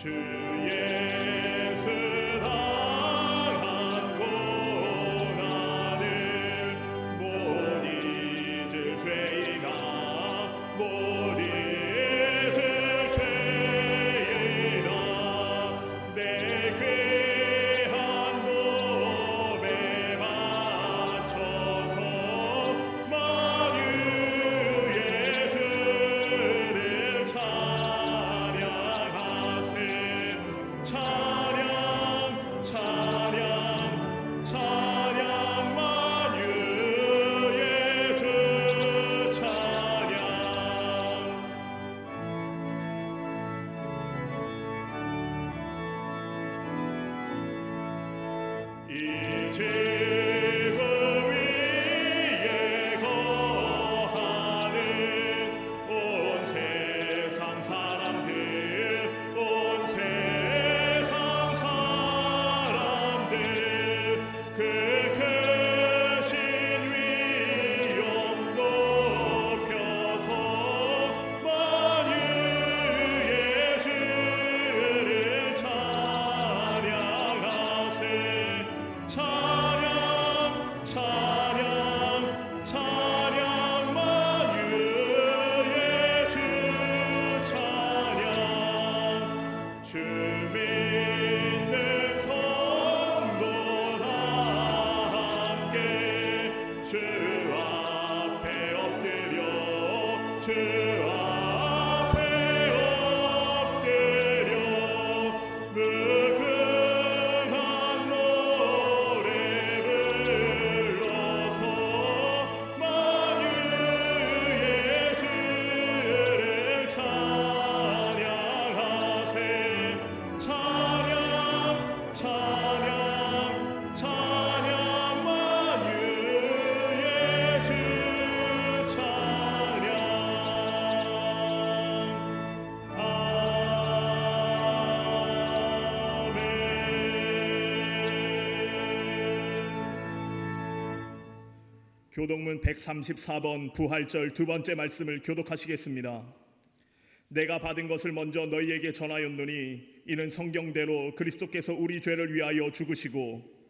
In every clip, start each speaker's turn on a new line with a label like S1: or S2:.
S1: 주 예수 당한 고난을 못 잊을 죄인아 못 잊을 죄인아 내 귀한 몸에 바쳐서 만유의 주를 찬양하세. 찬양 찬양 찬양 만유의 주 찬양. 이 지구 위에 거하는 온 세상 사람들 온 세상 사람들 그 크신 위엄 높여서 만유의 주를 찬양하세. 찬양 찬양 찬양 만유의 주 찬양. 주 믿는 성도 다 함께 주 앞에 엎드려 주 앞에 엎드려 무궁한 노래 불러서 만유의 주를 찬양하세. 찬양 찬양 찬양 만유의 주 찬양. 아멘. 교독문 134번 부활절 두 번째 말씀을 교독하시겠습니다. 내가 받은 것을 먼저 너희에게 전하였노니 이는 성경대로 그리스도께서 우리 죄를 위하여 죽으시고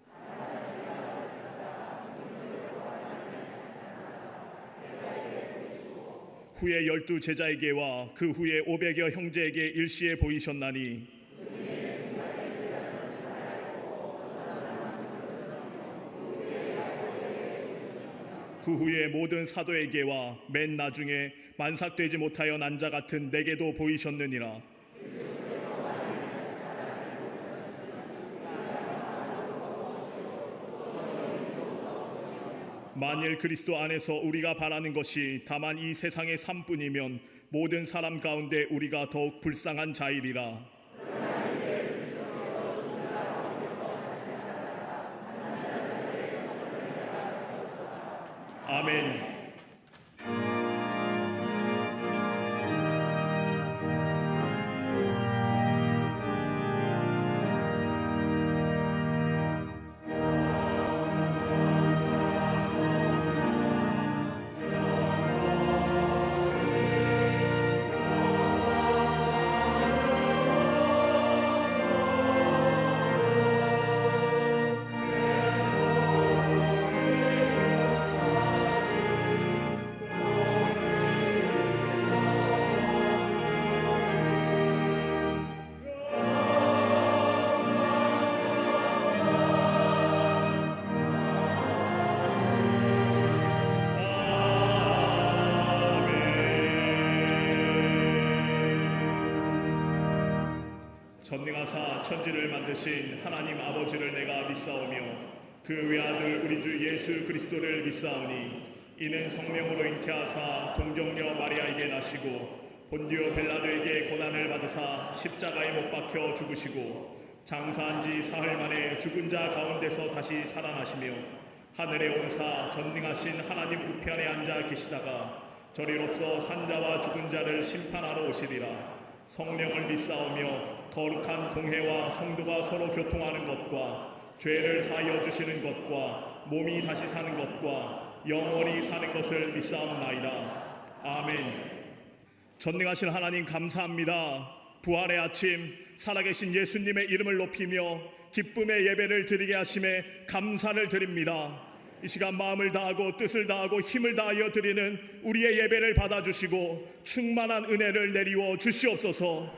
S1: 후에 12 제자에게와 그 후에 500여 형제에게 일시에 보이셨나니 그 후에 모든 사도에게와 맨 나중에 만삭되지 못하여 난 자 같은 내게도 보이셨느니라. 만일 그리스도 안에서 우리가 바라는 것이 다만 이 세상의 삶뿐이면 모든 사람 가운데 우리가 더욱 불쌍한 자이리라. 아멘. 전능하사 천지를 만드신 하나님 아버지를 내가 믿사오며 그 외아들 우리 주 예수 그리스도를 믿사오니 이는 성령으로 잉태하사 동정녀 마리아에게 나시고 본디오 빌라도에게 고난을 받으사 십자가에 못 박혀 죽으시고 장사한 지 사흘 만에 죽은 자 가운데서 다시 살아나시며 하늘에 오르사 전능하신 하나님 우편에 앉아 계시다가 저리로서 산자와 죽은 자를 심판하러 오시리라. 성령을 믿사오며 거룩한 공회와 성도가 서로 교통하는 것과 죄를 사하여 주시는 것과 몸이 다시 사는 것과 영원히 사는 것을 믿사옵나이다. 아멘. 전능하신 하나님 감사합니다. 부활의 아침 살아계신 예수님의 이름을 높이며 기쁨의 예배를 드리게 하심에 감사를 드립니다. 이 시간 마음을 다하고 뜻을 다하고 힘을 다하여 드리는 우리의 예배를 받아주시고 충만한 은혜를 내리워 주시옵소서.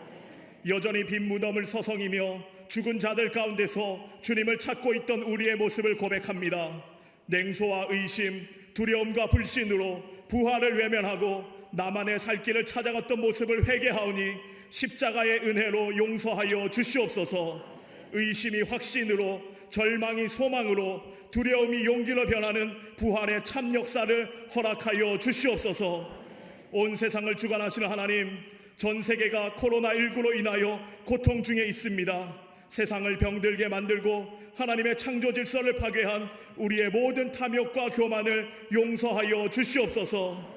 S1: 여전히 빈 무덤을 서성이며 죽은 자들 가운데서 주님을 찾고 있던 우리의 모습을 고백합니다. 냉소와 의심, 두려움과 불신으로 부활을 외면하고 나만의 살 길을 찾아갔던 모습을 회개하오니 십자가의 은혜로 용서하여 주시옵소서. 의심이 확신으로, 절망이 소망으로, 두려움이 용기로 변하는 부활의 참 역사를 허락하여 주시옵소서. 온 세상을 주관하시는 하나님, 전 세계가 코로나19로 인하여 고통 중에 있습니다. 세상을 병들게 만들고 하나님의 창조 질서를 파괴한 우리의 모든 탐욕과 교만을 용서하여 주시옵소서.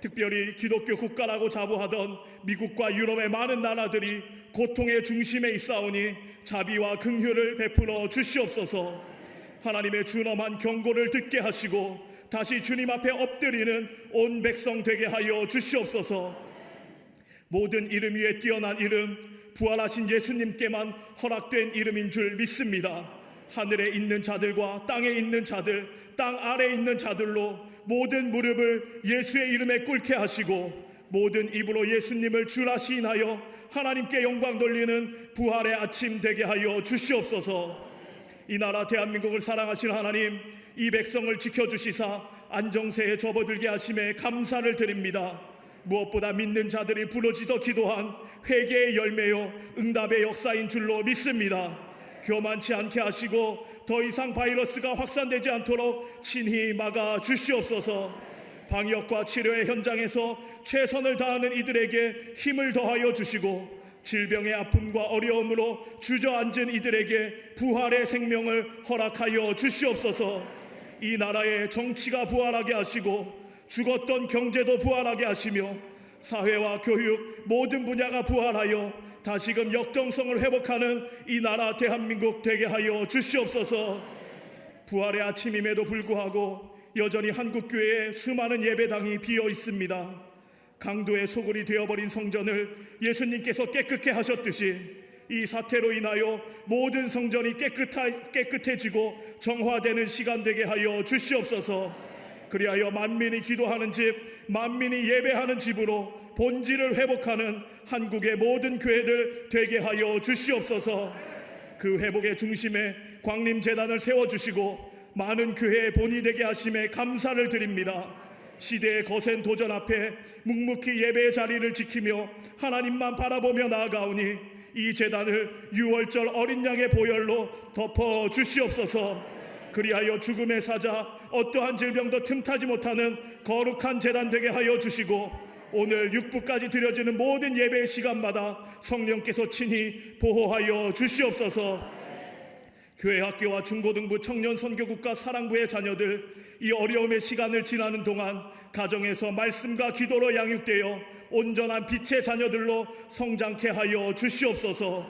S1: 특별히 기독교 국가라고 자부하던 미국과 유럽의 많은 나라들이 고통의 중심에 있사오니 자비와 긍휼을 베풀어 주시옵소서. 하나님의 준엄한 경고를 듣게 하시고 다시 주님 앞에 엎드리는 온 백성 되게 하여 주시옵소서. 모든 이름 위에 뛰어난 이름, 부활하신 예수님께만 허락된 이름인 줄 믿습니다. 하늘에 있는 자들과 땅에 있는 자들, 땅 아래에 있는 자들로 모든 무릎을 예수의 이름에 꿇게 하시고 모든 입으로 예수님을 주라 시인하여 하나님께 영광 돌리는 부활의 아침 되게 하여 주시옵소서. 이 나라 대한민국을 사랑하시는 하나님, 이 백성을 지켜주시사 안정세에 접어들게 하심에 감사를 드립니다. 무엇보다 믿는 자들이 부르짖어 기도한 회개의 열매요 응답의 역사인 줄로 믿습니다. 교만치 않게 하시고 더 이상 바이러스가 확산되지 않도록 친히 막아 주시옵소서. 방역과 치료의 현장에서 최선을 다하는 이들에게 힘을 더하여 주시고 질병의 아픔과 어려움으로 주저앉은 이들에게 부활의 생명을 허락하여 주시옵소서. 이 나라의 정치가 부활하게 하시고 죽었던 경제도 부활하게 하시며 사회와 교육 모든 분야가 부활하여 다시금 역동성을 회복하는 이 나라 대한민국 되게 하여 주시옵소서. 부활의 아침임에도 불구하고 여전히 한국교회에 수많은 예배당이 비어 있습니다. 강도의 소굴이 되어버린 성전을 예수님께서 깨끗게 하셨듯이 이 사태로 인하여 모든 성전이 깨끗해지고 정화되는 시간 되게 하여 주시옵소서. 그리하여 만민이 기도하는 집, 만민이 예배하는 집으로 본질을 회복하는 한국의 모든 교회들 되게 하여 주시옵소서. 그 회복의 중심에 광림재단을 세워주시고 많은 교회의 본이 되게 하심에 감사를 드립니다. 시대의 거센 도전 앞에 묵묵히 예배의 자리를 지키며 하나님만 바라보며 나아가오니 이 재단을 유월절 어린 양의 보혈로 덮어 주시옵소서. 그리하여 죽음의 사자 어떠한 질병도 틈타지 못하는 거룩한 재단 되게 하여 주시고 오늘 육부까지 드려지는 모든 예배의 시간마다 성령께서 친히 보호하여 주시옵소서. 교회 학교와 중고등부 청년 선교국과 사랑부의 자녀들 이 어려움의 시간을 지나는 동안 가정에서 말씀과 기도로 양육되어 온전한 빛의 자녀들로 성장케 하여 주시옵소서.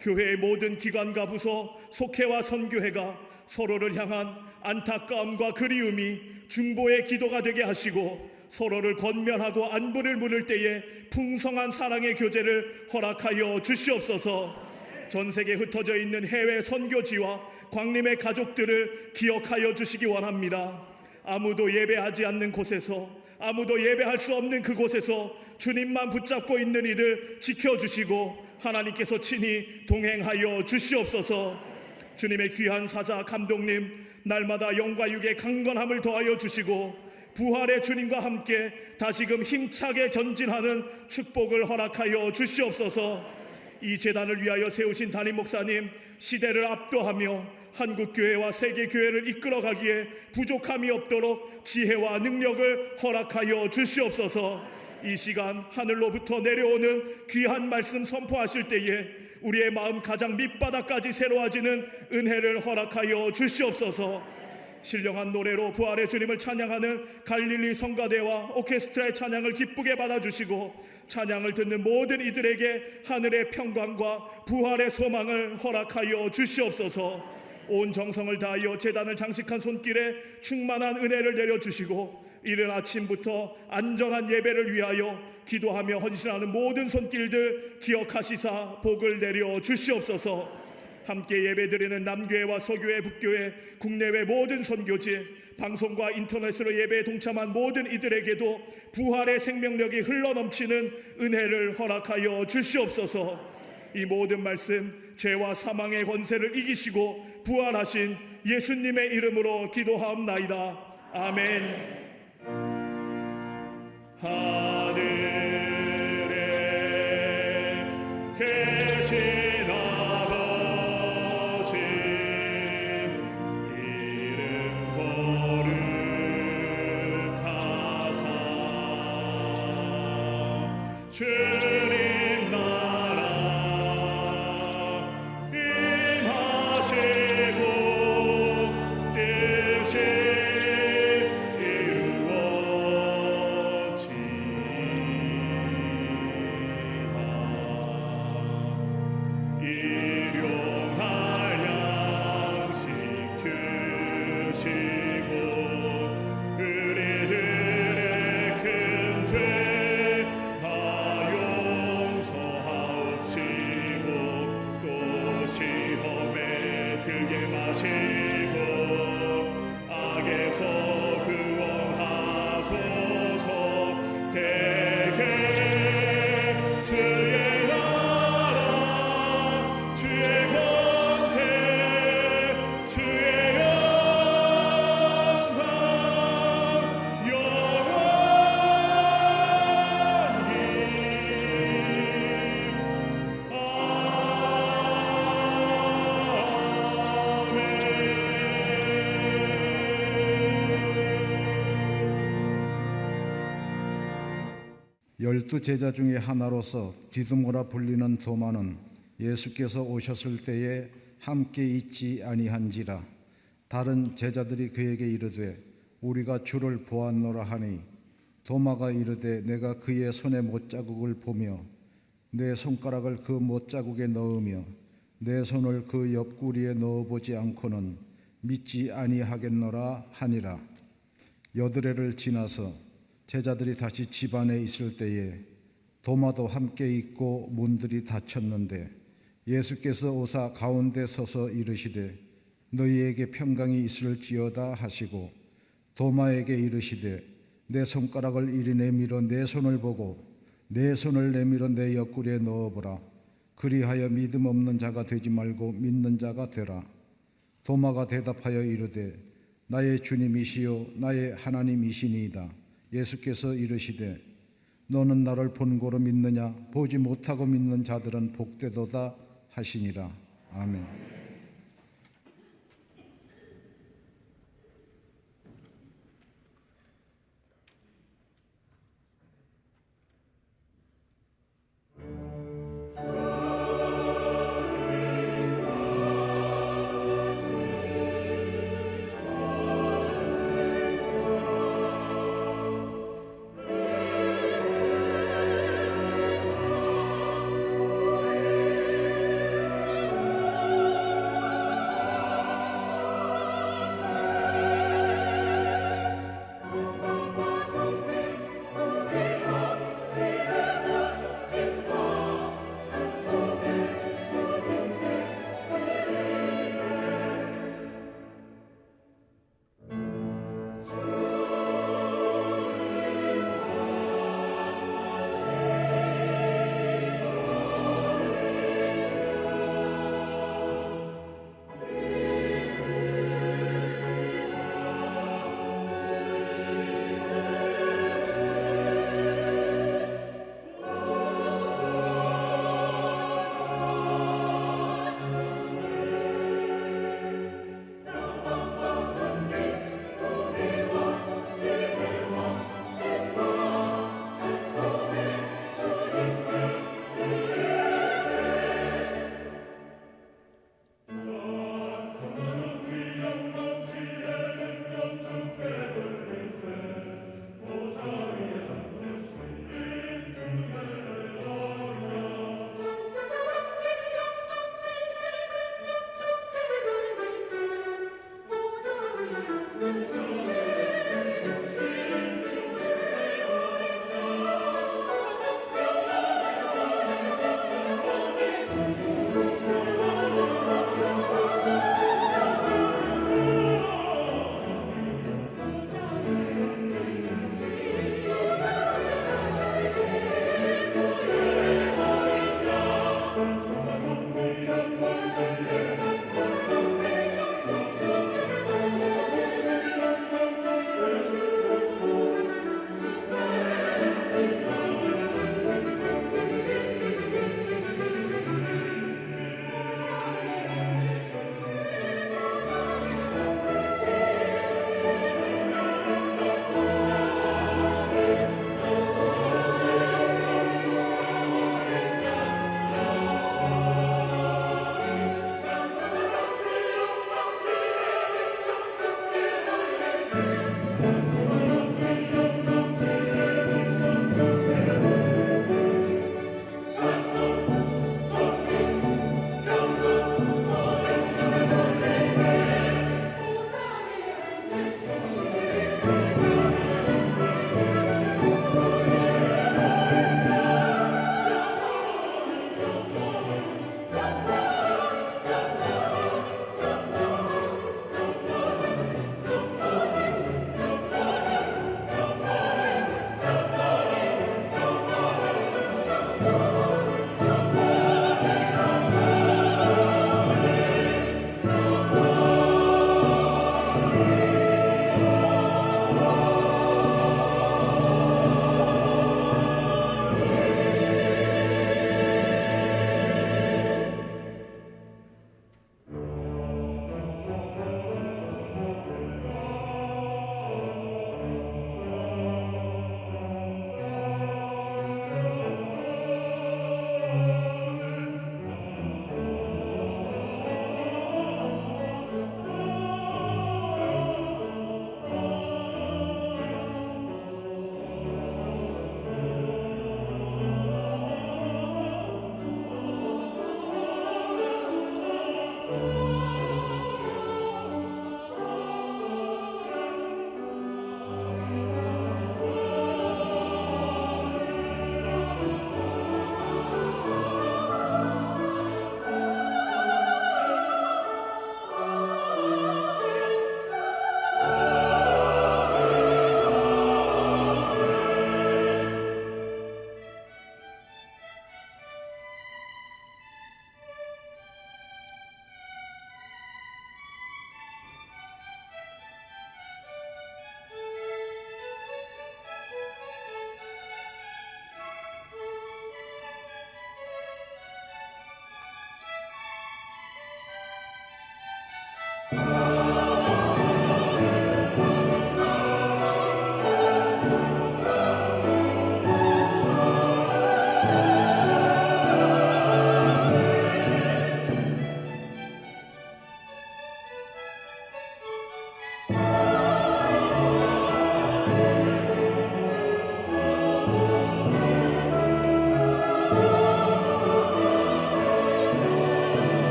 S1: 교회의 모든 기관과 부서, 속회와 선교회가 서로를 향한 안타까움과 그리움이 중보의 기도가 되게 하시고 서로를 권면하고 안부를 물을 때에 풍성한 사랑의 교제를 허락하여 주시옵소서. 전 세계에 흩어져 있는 해외 선교지와 광림의 가족들을 기억하여 주시기 원합니다. 아무도 예배하지 않는 곳에서, 아무도 예배할 수 없는 그곳에서 주님만 붙잡고 있는 이들 지켜주시고 하나님께서 친히 동행하여 주시옵소서. 주님의 귀한 사자 감독님, 날마다 영과 육의 강건함을 더하여 주시고 부활의 주님과 함께 다시금 힘차게 전진하는 축복을 허락하여 주시옵소서. 이 재단을 위하여 세우신 담임 목사님, 시대를 압도하며 한국교회와 세계교회를 이끌어가기에 부족함이 없도록 지혜와 능력을 허락하여 주시옵소서. 이 시간 하늘로부터 내려오는 귀한 말씀 선포하실 때에 우리의 마음 가장 밑바닥까지 새로워지는 은혜를 허락하여 주시옵소서. 신령한 노래로 부활의 주님을 찬양하는 갈릴리 성가대와 오케스트라의 찬양을 기쁘게 받아주시고 찬양을 듣는 모든 이들에게 하늘의 평강과 부활의 소망을 허락하여 주시옵소서. 온 정성을 다하여 제단을 장식한 손길에 충만한 은혜를 내려주시고 이른 아침부터 안전한 예배를 위하여 기도하며 헌신하는 모든 손길들 기억하시사 복을 내려 주시옵소서. 함께 예배드리는 남교회와 서교회, 북교회, 국내외 모든 선교지, 방송과 인터넷으로 예배에 동참한 모든 이들에게도 부활의 생명력이 흘러넘치는 은혜를 허락하여 주시옵소서. 이 모든 말씀 죄와 사망의 권세를 이기시고 부활하신 예수님의 이름으로 기도하옵나이다. 아멘. 하늘에 계신 아버지 이름 거룩하사 주님 나라 임하시고 뜻이 일용할 양식 주시고 우리들의 큰 죄 다 용서하옵시고 또 시험에 들게 마시고 악에서 구원하소서. 대개 주의 주의 권세 주의 영광 영원히 아멘.
S2: 12 제자 중에 하나로서 디두모라 불리는 도마는 예수께서 오셨을 때에 함께 있지 아니한지라. 다른 제자들이 그에게 이르되 우리가 주를 보았노라 하니 도마가 이르되 내가 그의 손에 못자국을 보며 내 손가락을 그 못자국에 넣으며 내 손을 그 옆구리에 넣어보지 않고는 믿지 아니하겠노라 하니라. 여드레를 지나서 제자들이 다시 집 안에 있을 때에 도마도 함께 있고 문들이 닫혔는데 예수께서 오사 가운데 서서 이르시되 너희에게 평강이 있을지어다 하시고 도마에게 이르시되 내 손가락을 이리 내밀어 내 손을 보고 내 손을 내밀어 내 옆구리에 넣어보라. 그리하여 믿음 없는 자가 되지 말고 믿는 자가 되라. 도마가 대답하여 이르되 나의 주님이시요 나의 하나님이시니이다. 예수께서 이르시되 너는 나를 본고로 믿느냐? 보지 못하고 믿는 자들은 복되도다 하시니라. 아멘.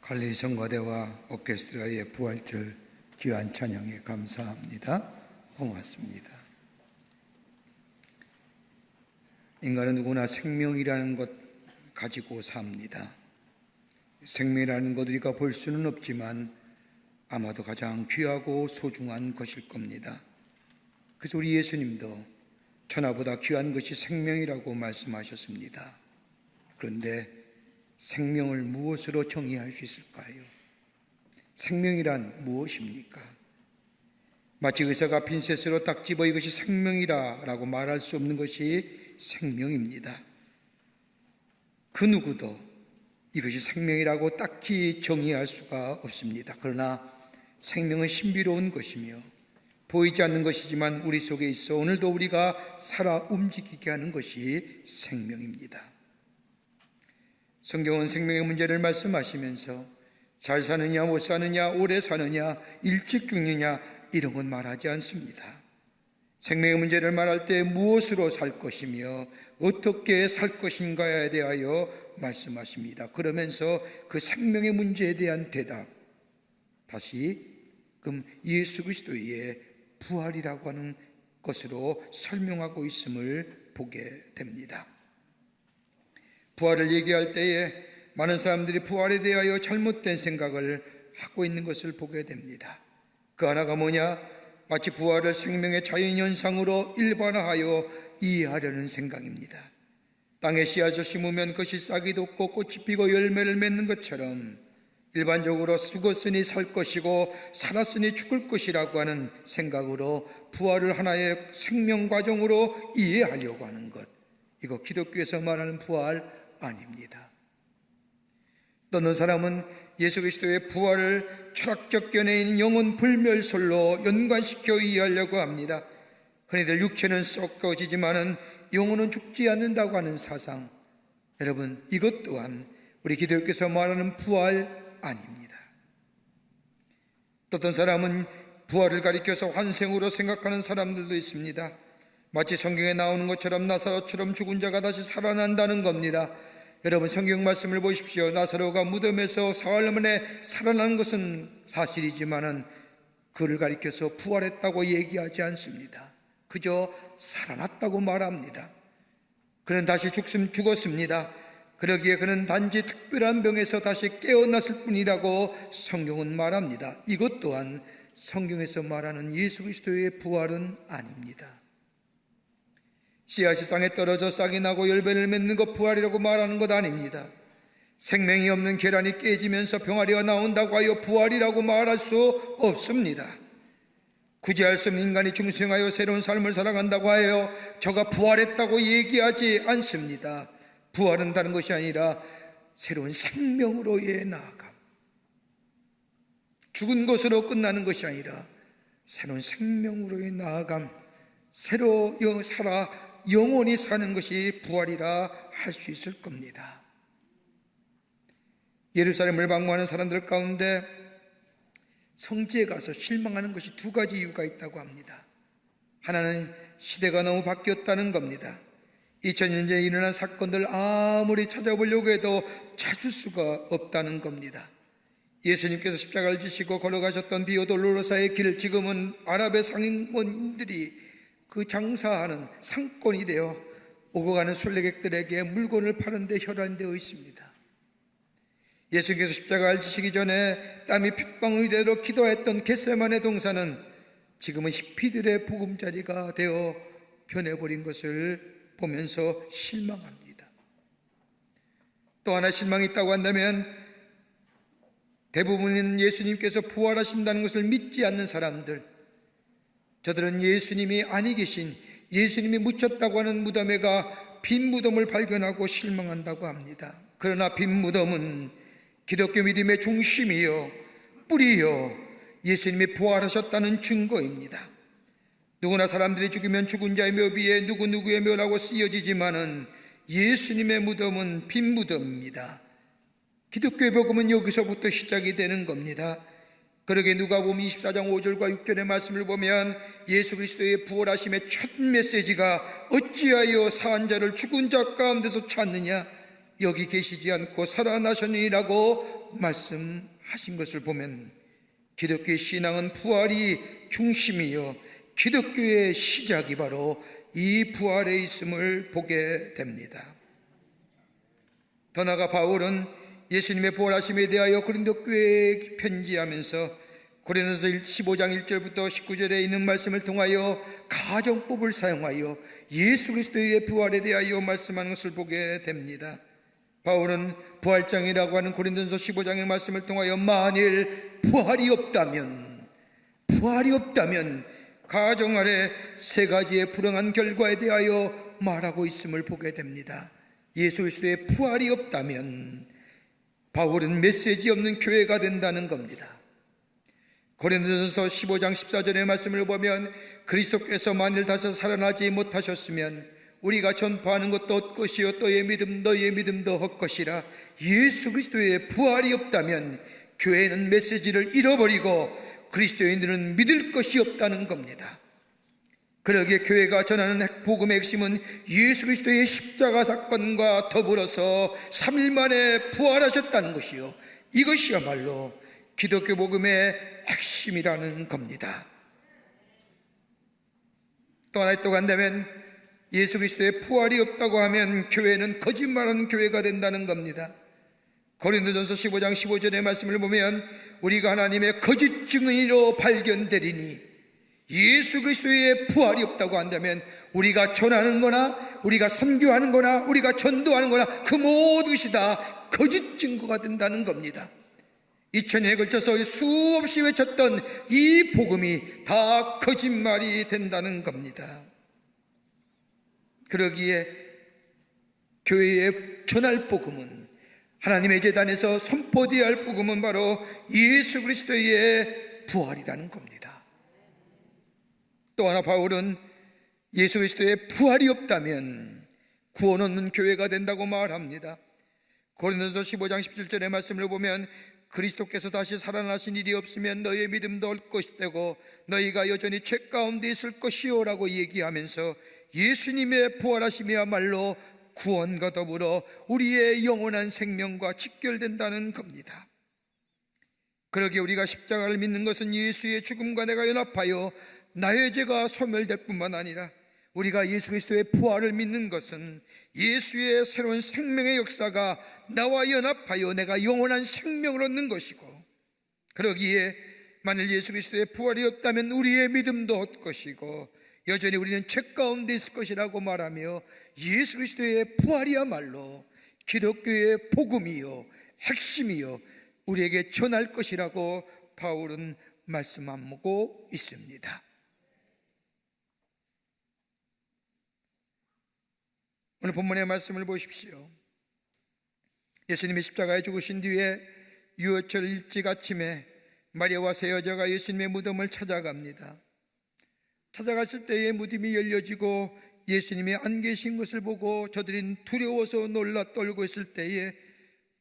S3: 갈릴리 성가대와 오케스트라의 부활절 귀한 찬양에 감사합니다. 고맙습니다. 인간은 누구나 생명이라는 것 가지고 삽니다. 생명이라는 것 우리가 볼 수는 없지만 아마도 가장 귀하고 소중한 것일 겁니다. 그래서 우리 예수님도 천하보다 귀한 것이 생명이라고 말씀하셨습니다. 그런데 생명을 무엇으로 정의할 수 있을까요? 생명이란 무엇입니까? 마치 의사가 핀셋으로 딱 집어 이것이 생명이라고 말할 수 없는 것이 생명입니다. 그 누구도 이것이 생명이라고 딱히 정의할 수가 없습니다. 그러나 생명은 신비로운 것이며 보이지 않는 것이지만 우리 속에 있어 오늘도 우리가 살아 움직이게 하는 것이 생명입니다. 성경은 생명의 문제를 말씀하시면서 잘 사느냐 못 사느냐 오래 사느냐 일찍 죽느냐 이런 건 말하지 않습니다. 생명의 문제를 말할 때 무엇으로 살 것이며 어떻게 살 것인가에 대하여 말씀하십니다. 그러면서 그 생명의 문제에 대한 대답, 다시금 예수 그리스도의 부활이라고 하는 것으로 설명하고 있음을 보게 됩니다. 부활을 얘기할 때에 많은 사람들이 부활에 대하여 잘못된 생각을 하고 있는 것을 보게 됩니다. 그 하나가 뭐냐? 마치 부활을 생명의 자연현상으로 일반화하여 이해하려는 생각입니다. 땅에 씨앗을 심으면 그것이 싹이 돋고 꽃이 피고 열매를 맺는 것처럼 일반적으로 죽었으니 살 것이고 살았으니 죽을 것이라고 하는 생각으로 부활을 하나의 생명 과정으로 이해하려고 하는 것, 이거 기독교에서 말하는 부활 아닙니다. 어떤 사람은 예수 그리스도의 부활을 철학적 견해인 영혼 불멸설로 연관시켜 이해하려고 합니다. 흔히들 육체는 썩어지지만은 영혼은 죽지 않는다고 하는 사상, 여러분 이것 또한 우리 기독교에서 말하는 부활 아닙니다. 어떤 사람은 부활을 가리켜서 환생으로 생각하는 사람들도 있습니다. 마치 성경에 나오는 것처럼 나사로처럼 죽은 자가 다시 살아난다는 겁니다. 여러분, 성경 말씀을 보십시오. 나사로가 무덤에서 사흘 만에 살아난 것은 사실이지만은 그를 가리켜서 부활했다고 얘기하지 않습니다. 그저 살아났다고 말합니다. 그는 다시 죽었습니다. 그러기에 그는 단지 특별한 병에서 다시 깨어났을 뿐이라고 성경은 말합니다. 이것 또한 성경에서 말하는 예수 그리스도의 부활은 아닙니다. 씨앗이 땅에 떨어져 싹이 나고 열매를 맺는 것 부활이라고 말하는 것 아닙니다. 생명이 없는 계란이 깨지면서 병아리가 나온다고 하여 부활이라고 말할 수 없습니다. 구제할 수 없는 인간이 중생하여 새로운 삶을 살아간다고 하여 저가 부활했다고 얘기하지 않습니다. 부활은 다른 것이 아니라 새로운 생명으로의 나아감, 죽은 것으로 끝나는 것이 아니라 새로운 생명으로의 나아감, 새로 살아 영원히 사는 것이 부활이라 할 수 있을 겁니다. 예루살렘을 방문하는 사람들 가운데 성지에 가서 실망하는 것이 두 가지 이유가 있다고 합니다. 하나는 시대가 너무 바뀌었다는 겁니다. 2000년 전에 일어난 사건들 아무리 찾아보려고 해도 찾을 수가 없다는 겁니다. 예수님께서 십자가를 지시고 걸어가셨던 비오돌로로사의 길, 지금은 아랍의 상인들이 그 장사하는 상권이 되어 오고 가는 순례객들에게 물건을 파는 데 혈안되어 있습니다. 예수님께서 십자가를 지시기 전에 땀이 핏방울이 되도록 기도했던 겟세마네 동산은 지금은 히피들의 보금자리가 되어 변해버린 것을 보면서 실망합니다. 또 하나 실망이 있다고 한다면 대부분은 예수님께서 부활하신다는 것을 믿지 않는 사람들, 저들은 예수님이 아니 계신, 예수님이 묻혔다고 하는 무덤에 가 빈 무덤을 발견하고 실망한다고 합니다. 그러나 빈 무덤은 기독교 믿음의 중심이요 뿌리요 예수님이 부활하셨다는 증거입니다. 누구나 사람들이 죽으면 죽은 자의 묘 위에 누구누구의 묘라고 쓰여지지만은 예수님의 무덤은 빈 무덤입니다. 기독교의 복음은 여기서부터 시작이 되는 겁니다. 그러게 누가복음 24장 5절과 6절의 말씀을 보면 예수 그리스도의 부활하심의 첫 메시지가 어찌하여 사한 자를 죽은 자 가운데서 찾느냐, 여기 계시지 않고 살아나셨느니라고 말씀하신 것을 보면 기독교의 신앙은 부활이 중심이요 기독교의 시작이 바로 이 부활에 있음을 보게 됩니다. 더 나아가 바울은 예수님의 부활하심에 대하여 고린도 교회에 편지하면서 고린도서 15장 1절부터 19절에 있는 말씀을 통하여 가정법을 사용하여 예수 그리스도의 부활에 대하여 말씀하는 것을 보게 됩니다. 바울은 부활장이라고 하는 고린도서 15장의 말씀을 통하여 만일 부활이 없다면 가정 아래 세 가지의 불행한 결과에 대하여 말하고 있음을 보게 됩니다. 예수 그리스도의 부활이 없다면 바울은 메시지 없는 교회가 된다는 겁니다. 고린도전서 15장 14절의 말씀을 보면 그리스도께서 만일 다시 살아나지 못하셨으면 우리가 전파하는 것도 헛것이요 너의 믿음도 헛것이라. 예수 그리스도의 부활이 없다면 교회는 메시지를 잃어버리고 그리스도인들은 믿을 것이 없다는 겁니다. 그러기에 교회가 전하는 복음의 핵심은 예수 그리스도의 십자가 사건과 더불어서 3일 만에 부활하셨다는 것이요, 이것이야말로 기독교 복음의 핵심이라는 겁니다. 또 하나 또 간다면 예수 그리스도의 부활이 없다고 하면 교회는 거짓말하는 교회가 된다는 겁니다. 고린도전서 15장 15절의 말씀을 보면 우리가 하나님의 거짓 증인으로 발견되리니, 예수 그리스도의 부활이 없다고 한다면 우리가 전하는 거나 우리가 선교하는 거나 우리가 전도하는 거나 그 모든 것이 다 거짓 증거가 된다는 겁니다. 2000년에 걸쳐서 수없이 외쳤던 이 복음이 다 거짓말이 된다는 겁니다. 그러기에 교회에 전할 복음은, 하나님의 제단에서 선포되어야 할 복음은 바로 예수 그리스도의 부활이라는 겁니다. 또 하나 바울은 예수 그리스도의 부활이 없다면 구원 없는 교회가 된다고 말합니다. 고린도서 15장 17절의 말씀을 보면 그리스도께서 다시 살아나신 일이 없으면 너희의 믿음도 헛것이되고 너희가 여전히 죄 가운데 있을 것이요 라고 얘기하면서 예수님의 부활하심이야말로 구원과 더불어 우리의 영원한 생명과 직결된다는 겁니다. 그러기에 우리가 십자가를 믿는 것은 예수의 죽음과 내가 연합하여 나의 죄가 소멸될 뿐만 아니라 우리가 예수 그리스도의 부활을 믿는 것은 예수의 새로운 생명의 역사가 나와 연합하여 내가 영원한 생명을 얻는 것이고, 그러기에 만일 예수 그리스도의 부활이 없다면 우리의 믿음도 헛것이고 여전히 우리는 죄 가운데 있을 것이라고 말하며 예수 그리스도의 부활이야말로 기독교의 복음이요 핵심이요 우리에게 전할 것이라고 바울은 말씀하고 있습니다. 오늘 본문의 말씀을 보십시오. 예수님이 십자가에 죽으신 뒤에 유월절 일찍 아침에 마리아와 세 여자가 예수님의 무덤을 찾아갑니다. 찾아갔을 때에 무덤이 열려지고 예수님이 안 계신 것을 보고 저들이 두려워서 놀라 떨고 있을 때에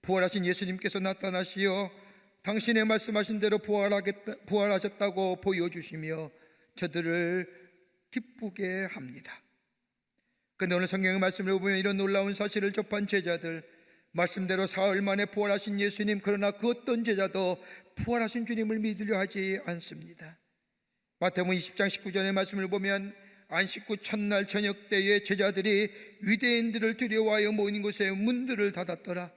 S3: 부활하신 예수님께서 나타나시어 당신의 말씀하신 대로 부활하셨다고 보여주시며 저들을 기쁘게 합니다. 그런데 오늘 성경의 말씀을 보면 이런 놀라운 사실을 접한 제자들, 말씀대로 사흘 만에 부활하신 예수님, 그러나 그 어떤 제자도 부활하신 주님을 믿으려 하지 않습니다. 마태복음 20장 19절의 말씀을 보면 안식 후 첫날 저녁 때에 제자들이 유대인들을 두려워하여 모인 곳에 문들을 닫았더라.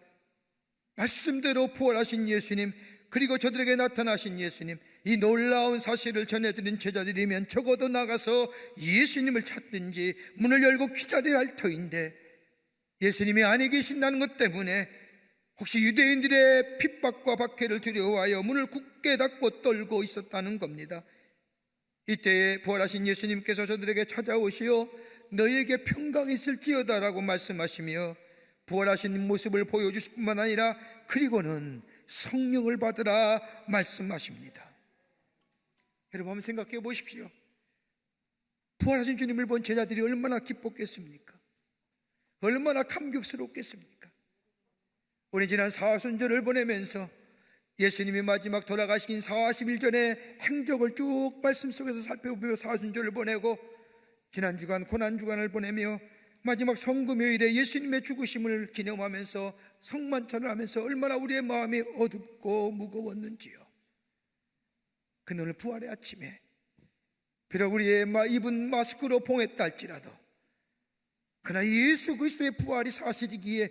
S3: 말씀대로 부활하신 예수님, 그리고 저들에게 나타나신 예수님, 이 놀라운 사실을 전해드린 제자들이면 적어도 나가서 예수님을 찾든지 문을 열고 기다려야 할 터인데 예수님이 안에 계신다는 것 때문에 혹시 유대인들의 핍박과 박해를 두려워하여 문을 굳게 닫고 떨고 있었다는 겁니다. 이때에 부활하신 예수님께서 저들에게 찾아오시어 너희에게 평강이 있을지어다 라고 말씀하시며 부활하신 모습을 보여주실 뿐만 아니라 그리고는 성령을 받으라 말씀하십니다. 여러분 한번 생각해 보십시오. 부활하신 주님을 본 제자들이 얼마나 기뻤겠습니까? 얼마나 감격스럽겠습니까? 우리 지난 사순절을 보내면서 예수님이 마지막 돌아가시긴 40일 전에 행적을 쭉 말씀 속에서 살펴보며 사순절을 보내고 지난 주간 고난주간을 보내며 마지막 성금요일에 예수님의 죽으심을 기념하면서 성만찬을 하면서 얼마나 우리의 마음이 어둡고 무거웠는지요. 근데 오늘 부활의 아침에 비록 우리의 입은 마스크로 봉했다 할지라도 그러나 예수 그리스도의 부활이 사실이기에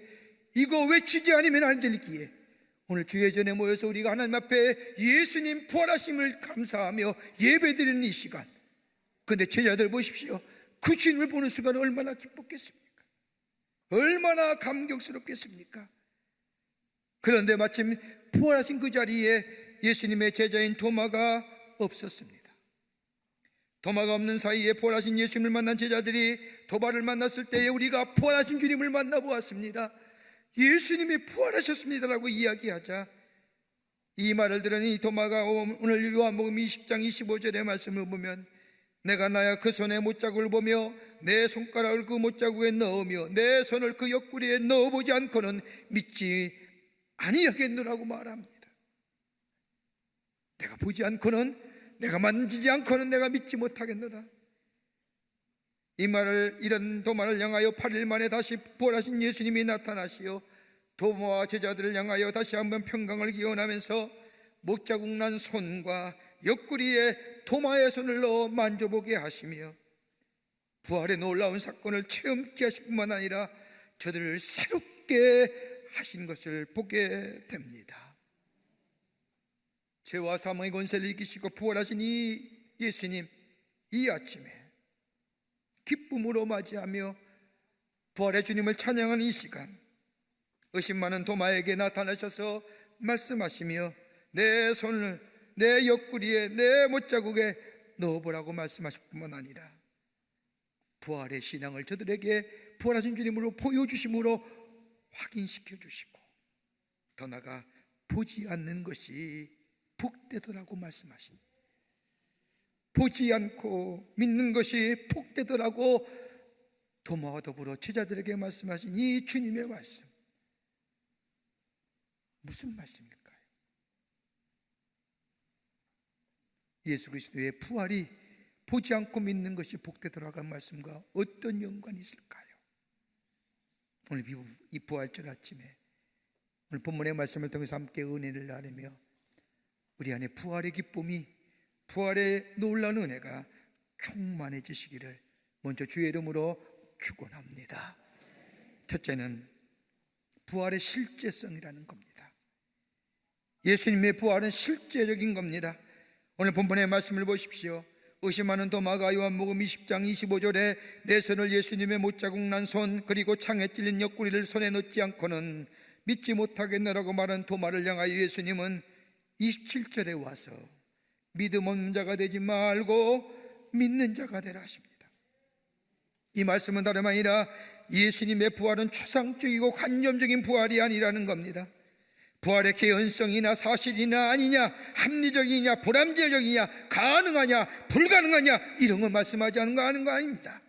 S3: 이거 외치지 않으면 안 되기에 오늘 주예전에 모여서 우리가 하나님 앞에 예수님 부활하심을 감사하며 예배드리는 이 시간, 그런데 제자들 보십시오. 그 주님을 보는 순간 얼마나 기뻤겠습니까? 얼마나 감격스럽겠습니까? 그런데 마침 부활하신 그 자리에 예수님의 제자인 도마가 없었습니다. 도마가 없는 사이에 부활하신 예수님을 만난 제자들이 도마를 만났을 때에 우리가 부활하신 주님을 만나보았습니다, 예수님이 부활하셨습니다라고 이야기하자 이 말을 들은 이 도마가 오늘 요한복음 20장 25절의 말씀을 보면 내가 나야 그 손에 못자국을 보며 내 손가락을 그 못자국에 넣으며 내 손을 그 옆구리에 넣어보지 않고는 믿지 아니하겠노라고 말합니다. 내가 보지 않고는, 내가 만지지 않고는 내가 믿지 못하겠노라. 이 말을, 이런 도마를 향하여 8일 만에 다시 부활하신 예수님이 나타나시어 도마와 제자들을 향하여 다시 한번 평강을 기원하면서 못자국 난 손과 옆구리에 도마의 손을 넣어 만져보게 하시며 부활의 놀라운 사건을 체험케 하실 뿐만 아니라 저들을 새롭게 하신 것을 보게 됩니다. 죄와 사망의 권세를 이기시고 부활하신 이 예수님, 이 아침에 기쁨으로 맞이하며 부활의 주님을 찬양하는 이 시간, 의심 많은 도마에게 나타나셔서 말씀하시며 내 손을 내 옆구리에 내 못자국에 넣어보라고 말씀하실 뿐만 아니라 부활의 신앙을 저들에게 부활하신 주님으로 보여주심으로 확인시켜 주시고 더 나아가 보지 않는 것이 복되더라고 말씀하십니다. 보지 않고 믿는 것이 복되더라고 도마와 더불어 제자들에게 말씀하신 이 주님의 말씀, 무슨 말씀일까요? 예수 그리스도의 부활이 보지 않고 믿는 것이 복되더라고 한 말씀과 어떤 연관이 있을까요? 오늘 이 부활절 아침에 오늘 본문의 말씀을 통해서 함께 은혜를 나누며 우리 안에 부활의 기쁨이, 부활의 놀라운 은혜가 충만해지시기를 먼저 주의 이름으로 축원합니다. 첫째는 부활의 실제성이라는 겁니다. 예수님의 부활은 실제적인 겁니다. 오늘 본문의 말씀을 보십시오. 의심하는 도마가 요한복음 20장 25절에 내 손을 예수님의 못자국 난 손 그리고 창에 찔린 옆구리를 손에 넣지 않고는 믿지 못하겠노라고 말한 도마를 향하여 예수님은 27절에 와서 믿음 없는 자가 되지 말고 믿는 자가 되라 하십니다. 이 말씀은 다름 아니라 예수님의 부활은 추상적이고 관념적인 부활이 아니라는 겁니다. 부활의 개연성이나 사실이나 아니냐, 합리적이냐 불합리적이냐, 가능하냐 불가능하냐 이런 거 말씀하지 않는 거 아는 거 아닙니다.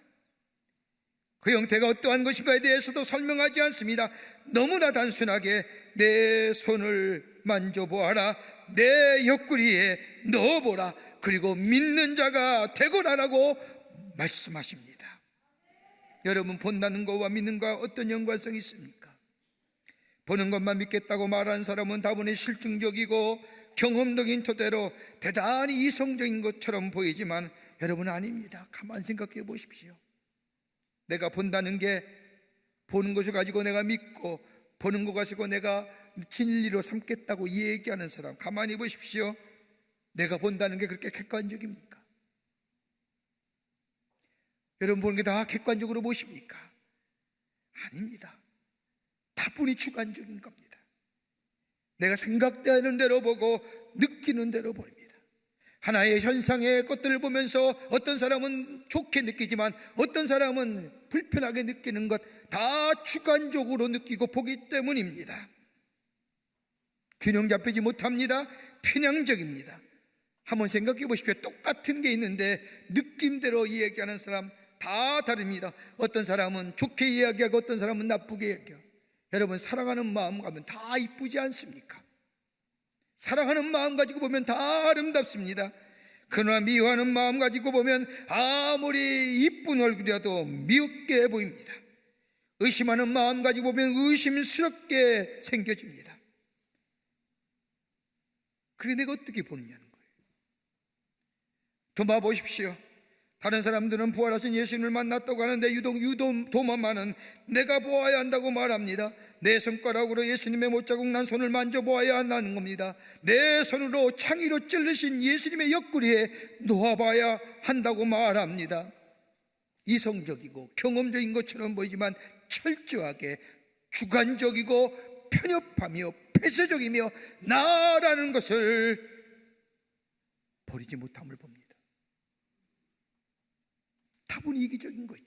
S3: 그 형태가 어떠한 것인가에 대해서도 설명하지 않습니다. 너무나 단순하게 내 손을 만져보아라, 내 옆구리에 넣어보라, 그리고 믿는 자가 되거라라고 말씀하십니다. 여러분, 본다는 것과 믿는 것과 어떤 연관성이 있습니까? 보는 것만 믿겠다고 말하는 사람은 다분히 실증적이고 경험적인 토대로 대단히 이성적인 것처럼 보이지만 여러분 아닙니다. 가만히 생각해 보십시오. 내가 본다는 게 보는 것을 가지고 내가 믿고 보는 것 가지고 내가 진리로 삼겠다고 얘기하는 사람, 가만히 보십시오. 내가 본다는 게 그렇게 객관적입니까? 여러분 보는 게 다 객관적으로 보십니까? 아닙니다. 다분히 주관적인 겁니다. 내가 생각되는 대로 보고 느끼는 대로 봅니다. 하나의 현상의 것들을 보면서 어떤 사람은 좋게 느끼지만 어떤 사람은 불편하게 느끼는 것 다 주관적으로 느끼고 보기 때문입니다. 균형 잡히지 못합니다. 편향적입니다. 한번 생각해 보십시오. 똑같은 게 있는데 느낌대로 이야기하는 사람 다 다릅니다. 어떤 사람은 좋게 이야기하고 어떤 사람은 나쁘게 이야기하고. 여러분, 사랑하는 마음 가면 다 이쁘지 않습니까? 사랑하는 마음 가지고 보면 다 아름답습니다. 그러나 미워하는 마음 가지고 보면 아무리 이쁜 얼굴이라도 미흡게 보입니다. 의심하는 마음 가지고 보면 의심스럽게 생겨집니다. 그래 내가 어떻게 보느냐는 거예요. 도마 보십시오. 다른 사람들은 부활하신 예수님을 만났다고 하는데 유독 도마만은 내가 보아야 한다고 말합니다. 내 손가락으로 예수님의 못자국 난 손을 만져보아야 한다는 겁니다. 내 손으로 창의로 찔르신 예수님의 옆구리에 놓아봐야 한다고 말합니다. 이성적이고 경험적인 것처럼 보이지만 철저하게 주관적이고 편협하며 폐쇄적이며 나라는 것을 버리지 못함을 봅니다. 다분히 이기적인 거죠.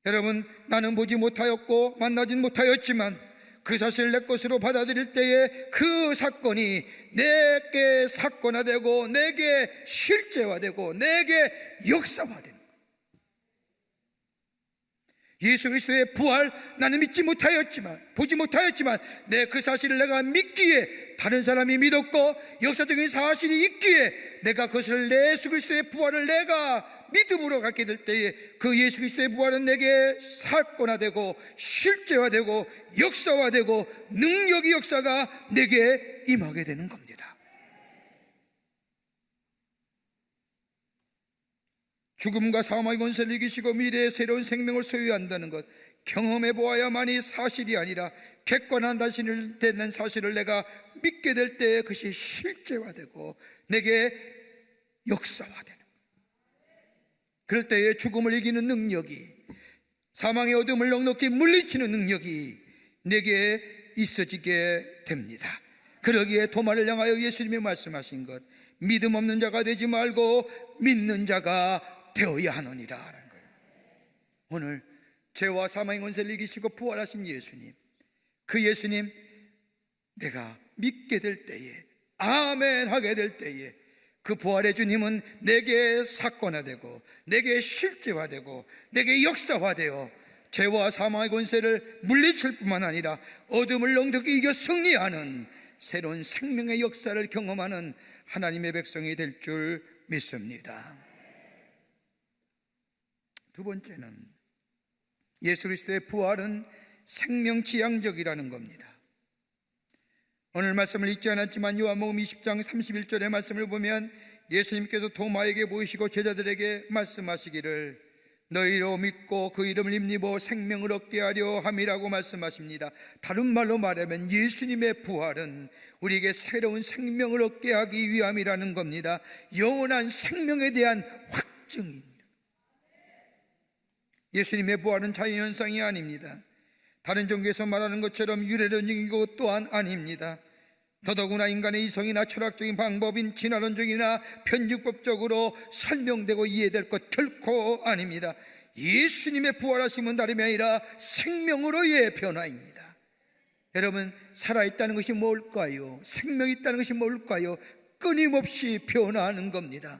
S3: 여러분, 나는 보지 못하였고 만나진 못하였지만 그 사실을 내 것으로 받아들일 때에 그 사건이 내게 사건화되고 내게 실제화되고 내게 역사화되는 거예요. 예수 그리스도의 부활, 나는 믿지 못하였지만 보지 못하였지만 내 그 사실을 내가 믿기에 다른 사람이 믿었고 역사적인 사실이 있기에 내가 그것을 예수 그리스도의 부활을 내가 믿음으로 갖게 될 때에 그 예수 그리스도의 부활은 내게 사건화되고 실제화되고 역사화되고 능력의 역사가 내게 임하게 되는 겁니다. 죽음과 사망의 권세를 이기시고 미래의 새로운 생명을 소유한다는 것, 경험해 보아야만이 사실이 아니라 객관한 자신을 되는 사실을 내가 믿게 될 때 그것이 실제화되고 내게 역사화되는 거예요. 그럴 때에 죽음을 이기는 능력이, 사망의 어둠을 넉넉히 물리치는 능력이 내게 있어지게 됩니다. 그러기에 도마를 향하여 예수님이 말씀하신 것, 믿음 없는 자가 되지 말고 믿는 자가 되어야 하느니라 하는 거예요. 오늘 죄와 사망의 권세를 이기시고 부활하신 예수님, 그 예수님 내가 믿게 될 때에, 아멘 하게 될 때에 그 부활의 주님은 내게 사건화되고 내게 실제화되고 내게 역사화되어 죄와 사망의 권세를 물리칠 뿐만 아니라 어둠을 넉넉히 이겨 승리하는 새로운 생명의 역사를 경험하는 하나님의 백성이 될 줄 믿습니다. 두 번째는 예수 그리스도의 부활은 생명지향적이라는 겁니다. 오늘 말씀을 읽지 않았지만 요한복음 20장 31절의 말씀을 보면 예수님께서 도마에게 보이시고 제자들에게 말씀하시기를 너희로 믿고 그 이름을 힘입어 생명을 얻게 하려 함이라고 말씀하십니다. 다른 말로 말하면 예수님의 부활은 우리에게 새로운 생명을 얻게 하기 위함이라는 겁니다. 영원한 생명에 대한 확증입니다. 예수님의 부활은 자연현상이 아닙니다. 다른 종교에서 말하는 것처럼 유래론적이고 또한 아닙니다. 더더구나 인간의 이성이나 철학적인 방법인 진화론적이나 편집법적으로 설명되고 이해될 것 결코 아닙니다. 예수님의 부활하심은 다름이 아니라 생명으로의 변화입니다. 여러분, 살아있다는 것이 뭘까요? 생명이 있다는 것이 뭘까요? 끊임없이 변화하는 겁니다.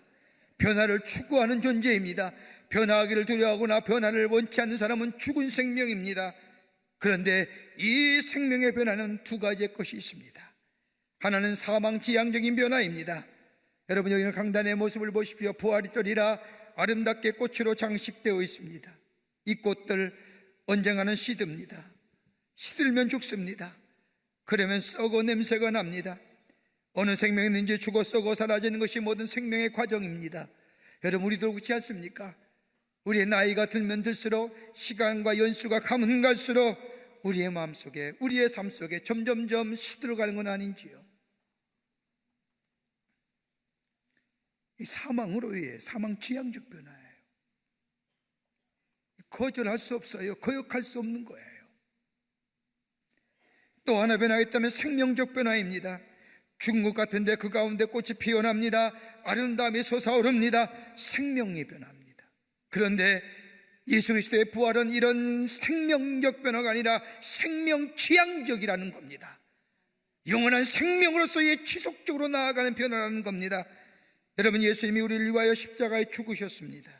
S3: 변화를 추구하는 존재입니다. 변화하기를 두려워하거나 변화를 원치 않는 사람은 죽은 생명입니다. 그런데 이 생명의 변화는 두 가지의 것이 있습니다. 하나는 사망지향적인 변화입니다. 여러분, 여기는 강단의 모습을 보십시오. 부활이 떨이라 아름답게 꽃으로 장식되어 있습니다. 이 꽃들 언젠가는 시듭니다. 시들면 죽습니다. 그러면 썩어 냄새가 납니다. 어느 생명이든지 죽어 썩어 사라지는 것이 모든 생명의 과정입니다. 여러분, 우리도 그렇지 않습니까? 우리의 나이가 들면 들수록 시간과 연수가 가면 갈수록 우리의 마음속에, 우리의 삶 속에 점점점 시들어가는 건 아닌지요? 이 사망으로 의해 사망지향적 변화예요. 거절할 수 없어요. 거역할 수 없는 거예요. 또 하나 변화가 있다면 생명적 변화입니다. 죽은 것 같은데 그 가운데 꽃이 피어납니다. 아름다움이 솟아오릅니다. 생명의 변화입니다. 그런데 예수 그리스도의 부활은 이런 생명적 변화가 아니라 생명지향적이라는 겁니다. 영원한 생명으로서의 지속적으로 나아가는 변화라는 겁니다. 여러분, 예수님이 우리를 위하여 십자가에 죽으셨습니다.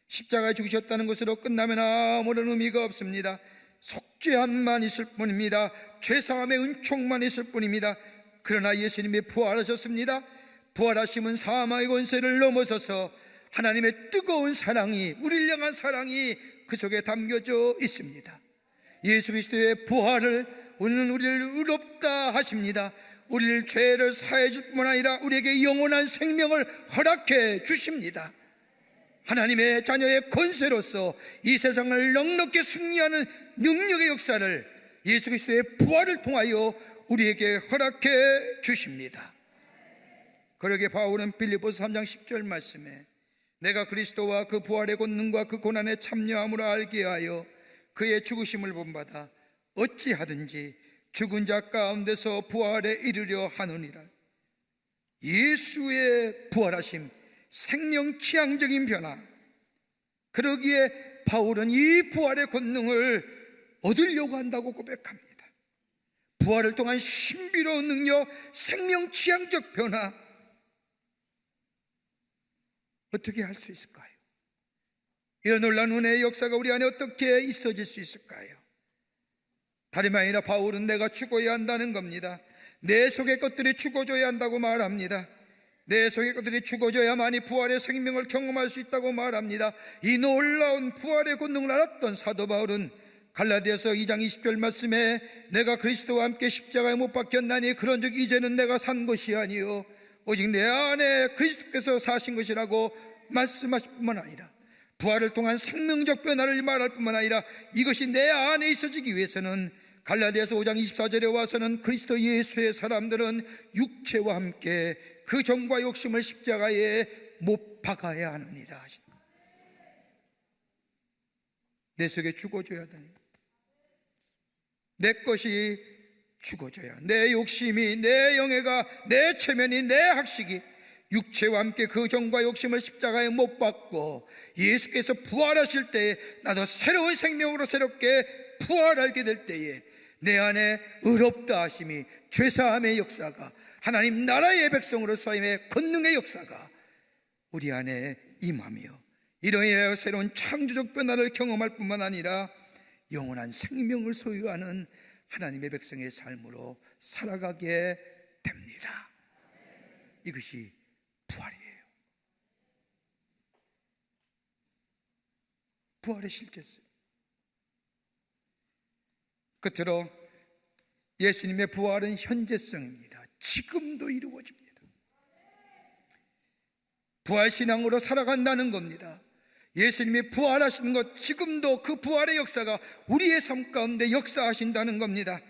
S3: 십자가에 죽으셨다는 것으로 끝나면 아무런 의미가 없습니다. 속죄함만 있을 뿐입니다. 죄사함의 은총만 있을 뿐입니다. 그러나 예수님이 부활하셨습니다. 부활하심은 사망의 권세를 넘어서서 하나님의 뜨거운 사랑이, 우리를 향한 사랑이 그 속에 담겨져 있습니다. 예수 그리스도의 부활을 오늘 우리를 의롭다 하십니다. 우리를 죄를 사해 줄 뿐만 아니라 우리에게 영원한 생명을 허락해 주십니다. 하나님의 자녀의 권세로서 이 세상을 넉넉히 승리하는 능력의 역사를 예수 그리스도의 부활을 통하여 우리에게 허락해 주십니다. 그러게 바울은 빌립보서 3장 10절 말씀에 내가 그리스도와 그 부활의 권능과 그 고난에 참여함으로 알게 하여 그의 죽으심을 본받아 어찌하든지 죽은 자 가운데서 부활에 이르려 하느니라. 예수의 부활하심, 생명지향적인 변화. 그러기에 바울은 이 부활의 권능을 얻으려고 한다고 고백합니다. 부활을 통한 신비로운 능력, 생명지향적 변화. 어떻게 할 수 있을까요? 이런 놀라운 은혜의 역사가 우리 안에 어떻게 있어질 수 있을까요? 다름이 아니라 바울은 내가 죽어야 한다는 겁니다. 내 속의 것들이 죽어져야 한다고 말합니다. 내 속의 것들이 죽어져야만이 부활의 생명을 경험할 수 있다고 말합니다. 이 놀라운 부활의 권능을 알았던 사도 바울은 갈라디아서 2장 20절 말씀에 내가 그리스도와 함께 십자가에 못 박혔나니 그런즉 이제는 내가 산 것이 아니요 오직 내 안에 그리스도께서 사신 것이라고 말씀하실 뿐만 아니라 부활을 통한 생명적 변화를 말할 뿐만 아니라 이것이 내 안에 있어지기 위해서는 갈라디아서 5장 24절에 와서는 그리스도 예수의 사람들은 육체와 함께 그 정과 욕심을 십자가에 못 박아야 하느니라 하신다. 내 속에 죽어져야 하다니. 내 것이 죽어져야, 내 욕심이, 내 영예가, 내 체면이, 내 학식이 육체와 함께 그 정과 욕심을 십자가에 못 박고 예수께서 부활하실 때에 나도 새로운 생명으로 새롭게 부활하게 될 때에 내 안에 의롭다 하심이, 죄사함의 역사가, 하나님 나라의 백성으로서의 권능의 역사가 우리 안에 임하며 이로 인하여 새로운 창조적 변화를 경험할 뿐만 아니라 영원한 생명을 소유하는 하나님의 백성의 삶으로 살아가게 됩니다. 이것이 부활이에요. 부활의 실제성. 끝으로 예수님의 부활은 현재성입니다. 지금도 이루어집니다. 부활신앙으로 살아간다는 겁니다. 예수님이 부활하시는 것, 지금도 그 부활의 역사가 우리의 삶 가운데 역사하신다는 겁니다.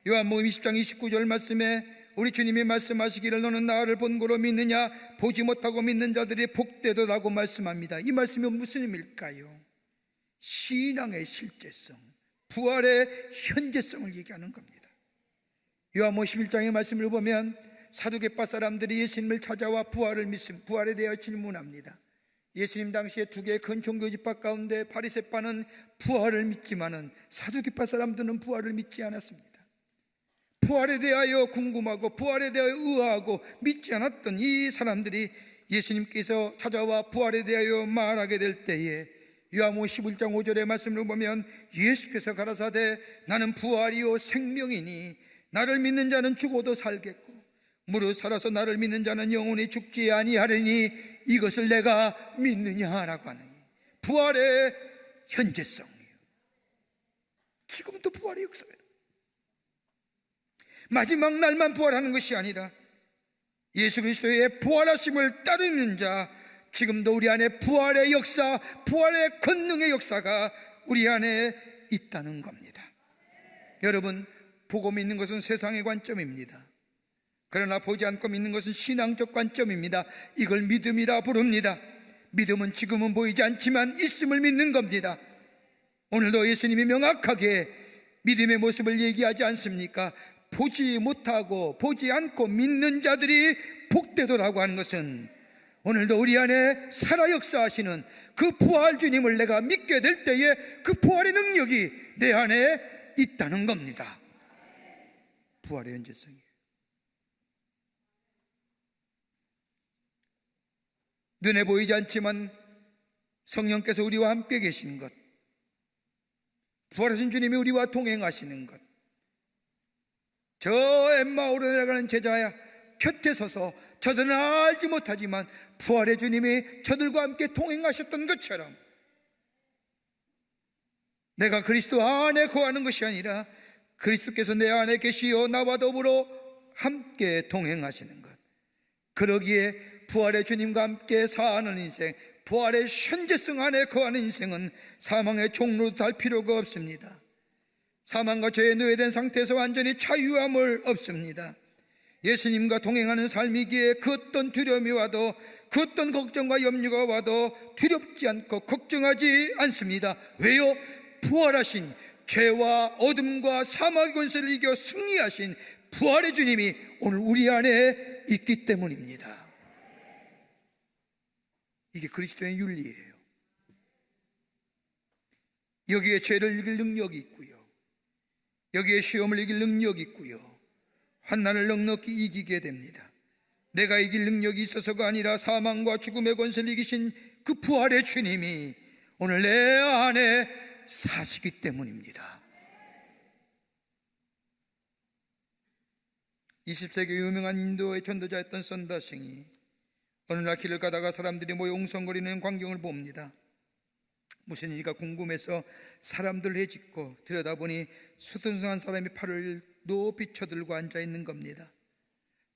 S3: 요한복음 20장 29절 말씀에 우리 주님이 말씀하시기를 너는 나를 본고로 믿느냐, 보지 못하고 믿는 자들이 복되도라고 말씀합니다. 이 말씀이 무슨 의미일까요? 신앙의 실제성, 부활의 현재성을 얘기하는 겁니다. 요한복음 11장의 말씀을 보면 사두개파 사람들이 예수님을 찾아와 부활에 대하여 질문합니다. 예수님 당시에 두 개의 큰 종교 집합 가운데 바리새파는 부활을 믿지만은 사두개파 사람들은 부활을 믿지 않았습니다. 부활에 대하여 궁금하고 부활에 대하여 의아하고 믿지 않았던 이 사람들이 예수님께서 찾아와 부활에 대하여 말하게 될 때에 요한복음 11장 5절의 말씀을 보면 예수께서 가라사대 나는 부활이요 생명이니 나를 믿는 자는 죽어도 살겠고 무릇 살아서 나를 믿는 자는 영원히 죽지 아니하리니 이것을 내가 믿느냐라고 하는 부활의 현재성이에요. 지금도 부활의 역사예요. 마지막 날만 부활하는 것이 아니라 예수 그리스도의 부활하심을 따르는 자, 지금도 우리 안에 부활의 역사, 부활의 권능의 역사가 우리 안에 있다는 겁니다. 여러분, 보고 믿는 것은 세상의 관점입니다. 그러나 보지 않고 믿는 것은 신앙적 관점입니다. 이걸 믿음이라 부릅니다. 믿음은 지금은 보이지 않지만 있음을 믿는 겁니다. 오늘도 예수님이 명확하게 믿음의 모습을 얘기하지 않습니까? 보지 못하고 보지 않고 믿는 자들이 복되도라고 하는 것은 오늘도 우리 안에 살아 역사하시는 그 부활 주님을 내가 믿게 될 때에 그 부활의 능력이 내 안에 있다는 겁니다. 부활의 현재성이에요. 눈에 보이지 않지만 성령께서 우리와 함께 계시는 것, 부활하신 주님이 우리와 동행하시는 것, 저 엠마오로 내려가는 제자야 곁에 서서 저들은 알지 못하지만 부활의 주님이 저들과 함께 동행하셨던 것처럼 내가 그리스도 안에 거하는 것이 아니라 그리스도께서 내 안에 계시어 나와 더불어 함께 동행하시는 것, 그러기에 부활의 주님과 함께 사는 인생, 부활의 현재성 안에 거하는 인생은 사망의 종로도 달 필요가 없습니다. 사망과 죄에 노예된 상태에서 완전히 자유함을 얻습니다. 예수님과 동행하는 삶이기에 그 어떤 두려움이 와도, 그 어떤 걱정과 염려가 와도 두렵지 않고 걱정하지 않습니다. 왜요? 부활하신, 죄와 어둠과 사망의 권세를 이겨 승리하신 부활의 주님이 오늘 우리 안에 있기 때문입니다. 이게 그리스도의 윤리예요. 여기에 죄를 이길 능력이 있고요, 여기에 시험을 이길 능력이 있고요, 환난을 넉넉히 이기게 됩니다. 내가 이길 능력이 있어서가 아니라 사망과 죽음의 권세를 이기신 그 부활의 주님이 오늘 내 안에 사시기 때문입니다. 20세기 유명한 인도의 전도자였던 선다싱이 어느 날 길을 가다가 사람들이 모여 웅성거리는 광경을 봅니다. 무슨 일이가 궁금해서 사람들 헤집고 들여다보니 수선수한 사람이 팔을 높이 쳐들고 앉아있는 겁니다.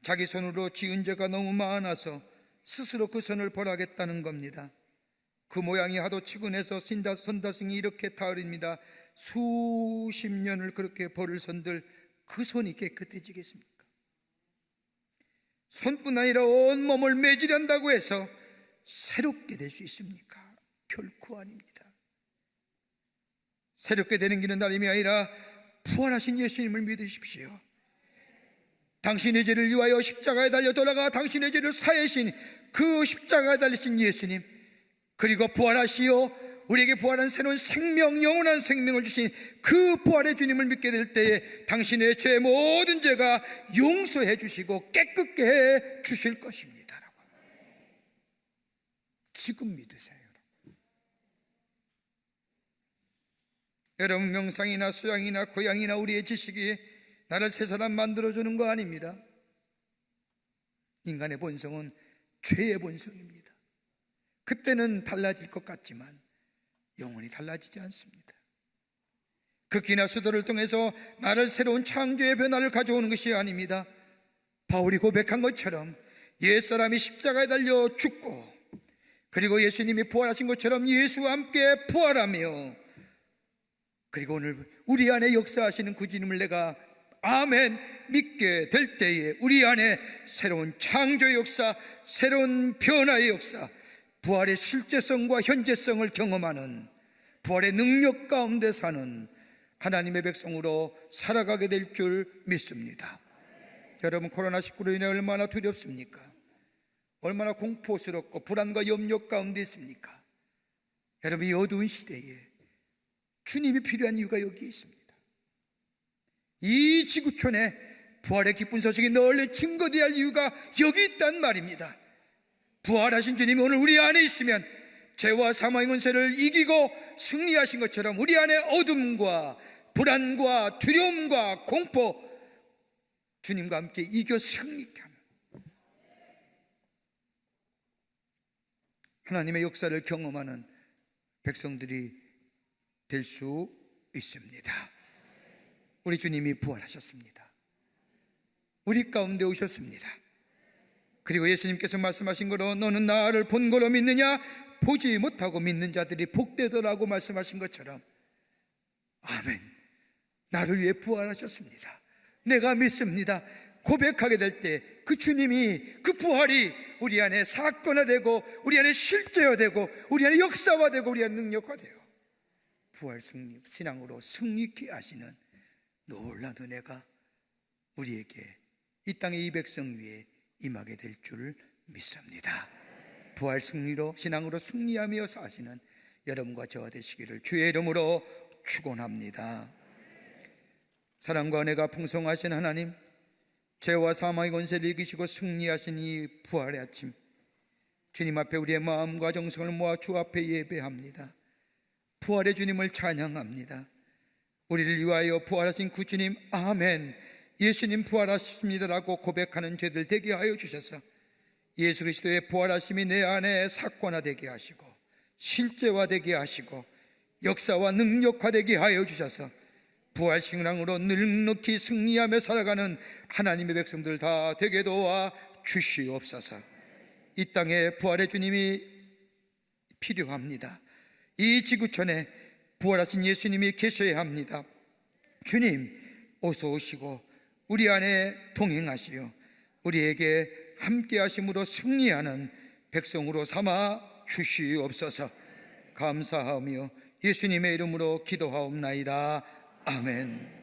S3: 자기 손으로 지은 죄가 너무 많아서 스스로 그 손을 벌하겠다는 겁니다. 그 모양이 하도 치근해서 선다싱이 이렇게 타을입니다. 수십 년을 그렇게 벌을 손들 그 손이 깨끗해지겠습니까? 손뿐 아니라 온몸을 매질한다고 해서 새롭게 될 수 있습니까? 결코 아닙니다. 새롭게 되는 길은 다름이 아니라 부활하신 예수님을 믿으십시오. 당신의 죄를 위하여 십자가에 달려 돌아가 당신의 죄를 사하신 그 십자가에 달리신 예수님, 그리고 부활하시어 우리에게 부활한 새로운 생명, 영원한 생명을 주신 그 부활의 주님을 믿게 될 때에 당신의 죄, 모든 죄가 용서해 주시고 깨끗게 해 주실 것입니다. 지금 믿으세요. 여러분, 명상이나 수양이나 고향이나 우리의 지식이 나를 새 사람 만들어주는 거 아닙니다. 인간의 본성은 죄의 본성입니다. 그때는 달라질 것 같지만 영원히 달라지지 않습니다. 극기나 수도를 통해서 나를 새로운 창조의 변화를 가져오는 것이 아닙니다. 바울이 고백한 것처럼 옛사람이 십자가에 달려 죽고, 그리고 예수님이 부활하신 것처럼 예수와 함께 부활하며, 그리고 오늘 우리 안에 역사하시는 그 주님을 내가 아멘 믿게 될 때에 우리 안에 새로운 창조의 역사, 새로운 변화의 역사, 부활의 실제성과 현재성을 경험하는, 부활의 능력 가운데 사는 하나님의 백성으로 살아가게 될 줄 믿습니다. 여러분, 코로나19로 인해 얼마나 두렵습니까? 얼마나 공포스럽고 불안과 염려 가운데 있습니까? 여러분, 이 어두운 시대에 주님이 필요한 이유가 여기 있습니다. 이 지구촌에 부활의 기쁜 소식이 널리 증거되어야 할 이유가 여기 있단 말입니다. 부활하신 주님이 오늘 우리 안에 있으면 죄와 사망의 권세를 이기고 승리하신 것처럼 우리 안에 어둠과 불안과 두려움과 공포, 주님과 함께 이겨 승리케 하는 하나님의 역사를 경험하는 백성들이 될 수 있습니다. 우리 주님이 부활하셨습니다. 우리 가운데 오셨습니다. 그리고 예수님께서 말씀하신 거로 너는 나를 본 거로 믿느냐? 보지 못하고 믿는 자들이 복되더라고 말씀하신 것처럼, 아멘, 나를 위해 부활하셨습니다. 내가 믿습니다. 고백하게 될 때 그 주님이, 그 부활이 우리 안에 사건화되고 우리 안에 실제화되고 우리 안에 역사화되고 우리 안에 능력화되고 부활 승리, 신앙으로 승리케 하시는 놀라운 은혜가 우리에게 이 땅의 이 백성 위에 임하게 될 줄 믿습니다. 부활 승리로, 신앙으로 승리하며 사시는 여러분과 저와 되시기를 주의 이름으로 축원합니다. 사랑과 은혜가 풍성하신 하나님, 죄와 사망의 권세를 이기시고 승리하신 이 부활의 아침, 주님 앞에 우리의 마음과 정성을 모아 주 앞에 예배합니다. 부활의 주님을 찬양합니다. 우리를 위하여 부활하신 그 주님, 아멘, 예수님 부활하십니다라고 고백하는 죄들 되게 하여 주셔서 예수 그리스도의 부활하심이 내 안에 사건화되게 하시고 실제화되게 하시고 역사와 능력화되게 하여 주셔서 부활 신앙으로 넉넉히 승리하며 살아가는 하나님의 백성들 다 되게 도와 주시옵소서. 이 땅에 부활의 주님이 필요합니다. 이 지구촌에 부활하신 예수님이 계셔야 합니다. 주님, 어서 오시고 우리 안에 동행하시어 우리에게 함께 하심으로 승리하는 백성으로 삼아 주시옵소서. 감사하며 예수님의 이름으로 기도하옵나이다. 아멘.